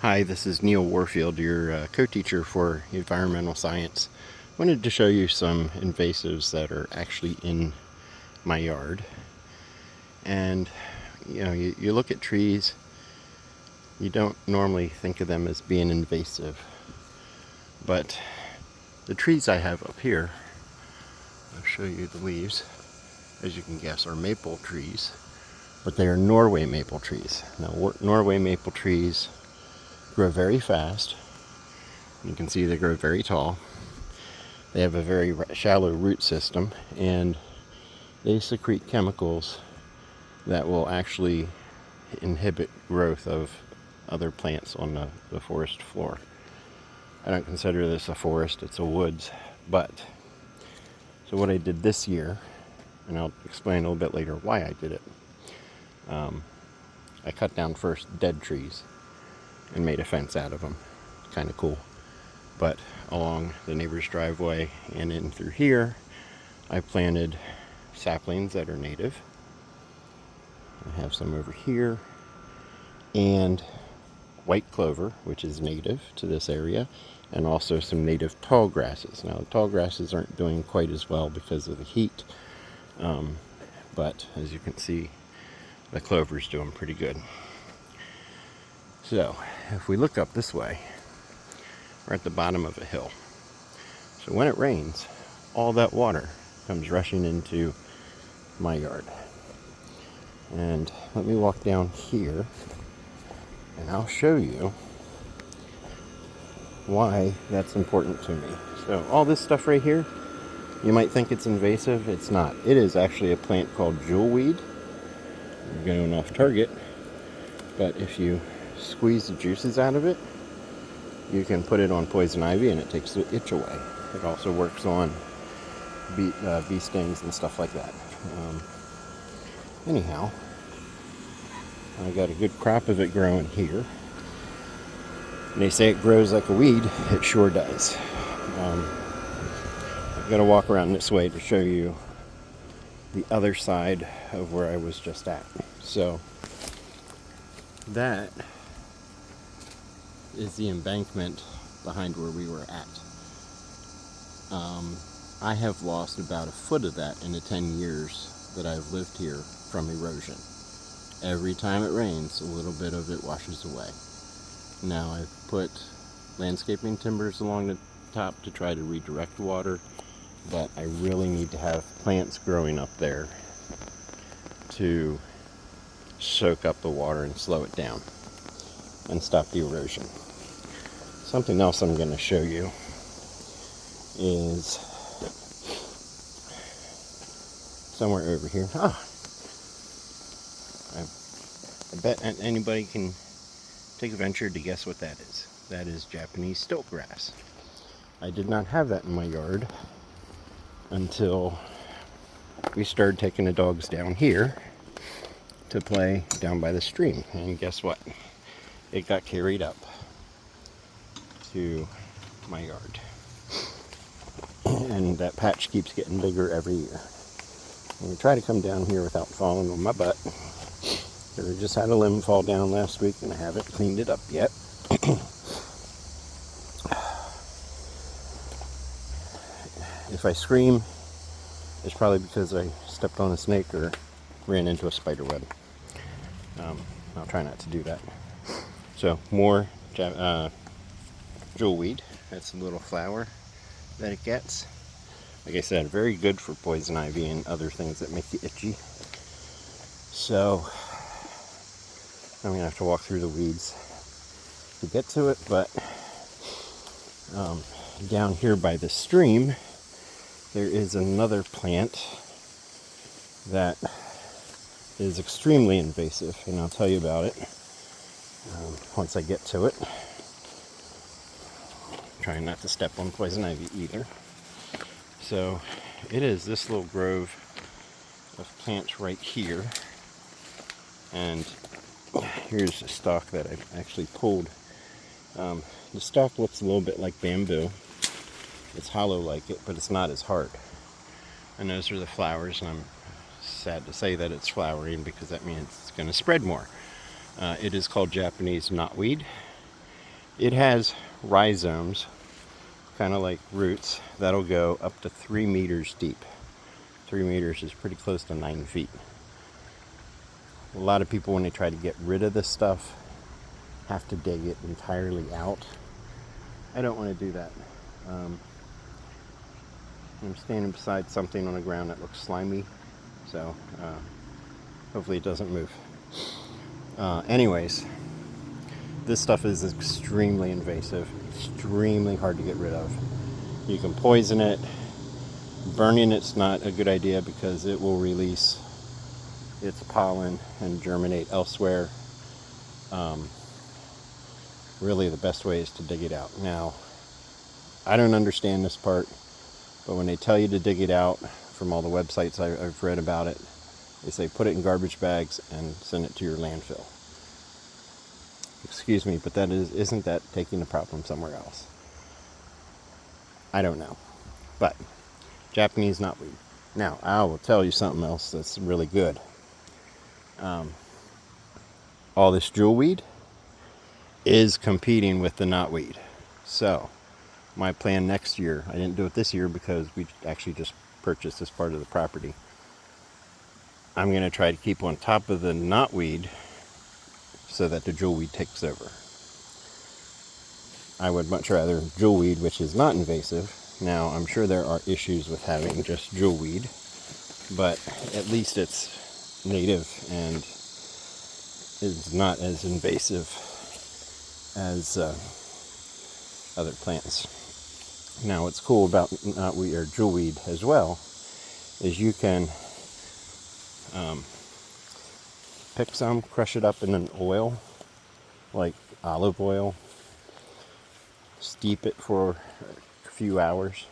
Hi, this is Neil Warfield, your co-teacher for environmental science. Wanted to show you some invasives that are actually in my yard. And you look at trees, you don't normally think of them as being invasive, but the trees I have up here, I'll show you the leaves, as you can guess, are maple trees, but they are Norway maple trees. Now, Norway maple trees grow very fast. You can see they grow very tall. They have a very shallow root system, and they secrete chemicals that will actually inhibit growth of other plants on the forest floor. I don't consider this a forest, it's a woods. But, so what I did this year, and I'll explain a little bit later why I did it, I cut down first dead trees and made a fence out of them. Kind of cool. But along the neighbor's driveway and in through here, I planted saplings that are native. I have some over here, and white clover, which is native to this area, and also some native tall grasses. Now, the tall grasses aren't doing quite as well because of the heat, but as you can see, the clover's doing pretty good. So, if we look up this way, we're at the bottom of a hill. So when it rains, all that water comes rushing into my yard. And let me walk down here, and I'll show you why that's important to me. So all this stuff right here, you might think it's invasive. It's not. It is actually a plant called jewelweed. I'm going off target, but if you squeeze the juices out of it, you can put it on poison ivy and it takes the itch away. It also works on bee stings and stuff like that. Anyhow, I got a good crop of it growing here. And they say it grows like a weed. It sure does. I've got to walk around this way to show you the other side of where I was just at. So that is the embankment behind where we were at. I have lost about a foot of that in the 10 years that I've lived here from erosion. Every time it rains, a little bit of it washes away. Now I've put landscaping timbers along the top to try to redirect water, but I really need to have plants growing up there to soak up the water and slow it down and stop the erosion. Something else I'm going to show you is somewhere over here. I bet anybody can take a venture to guess what that is. That is Japanese stilt grass. I did not have that in my yard until we started taking the dogs down here to play down by the stream. And guess what? It got carried up to my yard. And that patch keeps getting bigger every year. I'm going to try to come down here without falling on my butt. I just had a limb fall down last week and I haven't cleaned it up yet. If I scream, it's probably because I stepped on a snake or ran into a spider web. I'll try not to do that. So more jewelweed. That's a little flower that it gets. Like I said, very good for poison ivy and other things that make you itchy. So I'm gonna have to walk through the weeds to get to it, but down here by the stream there is another plant that is extremely invasive, and I'll tell you about it once I get to it. Trying not to step on poison ivy either. So it is this little grove of plants right here, and here's a stalk that I've actually pulled. The stalk looks a little bit like bamboo. It's hollow like it, but it's not as hard. And those are the flowers, and I'm sad to say that it's flowering because that means it's going to spread more. It is called Japanese knotweed, It has rhizomes, kind of like roots, that'll go up to 3 meters deep. 3 meters is pretty close to 9 feet. A lot of people, when they try to get rid of this stuff, have to dig it entirely out. I don't want to do that. I'm standing beside something on the ground that looks slimy, so hopefully it doesn't move. Anyways, this stuff is extremely invasive, extremely hard to get rid of. You can poison it. Burning it's not a good idea because it will release its pollen and germinate elsewhere. Really the best way is to dig it out. Now, I don't understand this part, but when they tell you to dig it out, from all the websites I've read about it, they say put it in garbage bags and send it to your landfill. Excuse me, but isn't that taking the problem somewhere else? I don't know. But Japanese knotweed. Now, I will tell you something else that's really good. All this jewelweed is competing with the knotweed. So, my plan next year, I didn't do it this year because we actually just purchased this part of the property. I'm going to try to keep on top of the knotweed so that the jewelweed takes over. I would much rather jewelweed, which is not invasive. Now, I'm sure there are issues with having just jewelweed, but at least it's native and is not as invasive as other plants. Now, what's cool about knotweed or jewelweed as well is you can pick some, crush it up in an oil, like olive oil, steep it for a few hours,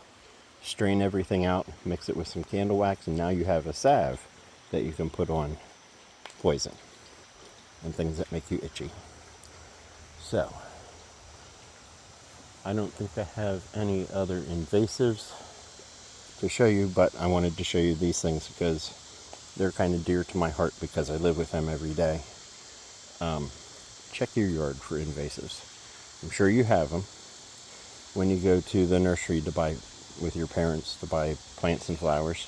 strain everything out, mix it with some candle wax, and now you have a salve that you can put on poison and things that make you itchy. So, I don't think I have any other invasives to show you, but I wanted to show you these things because they're kind of dear to my heart because I live with them every day. Check your yard for invasives. I'm sure you have them. When you go to the nursery to buy with your parents to buy plants and flowers,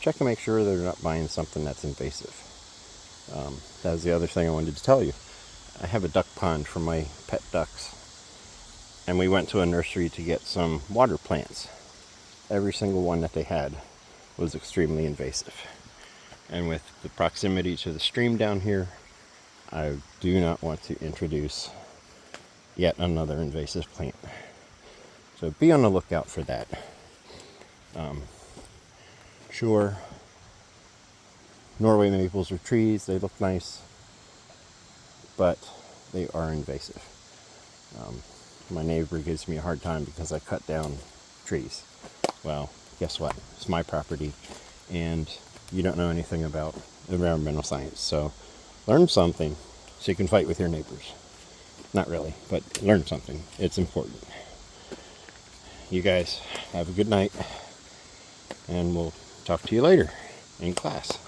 check and make sure they're not buying something that's invasive. That was the other thing I wanted to tell you. I have a duck pond for my pet ducks, and we went to a nursery to get some water plants. Every single one that they had was extremely invasive. And with the proximity to the stream down here, I do not want to introduce yet another invasive plant. So be on the lookout for that. Sure, Norway maples are trees, they look nice, but they are invasive. My neighbor gives me a hard time because I cut down trees. Well, guess what? It's my property, and you don't know anything about environmental science. So learn something so you can fight with your neighbors. Not really, but learn something. It's important. You guys have a good night, and we'll talk to you later in class.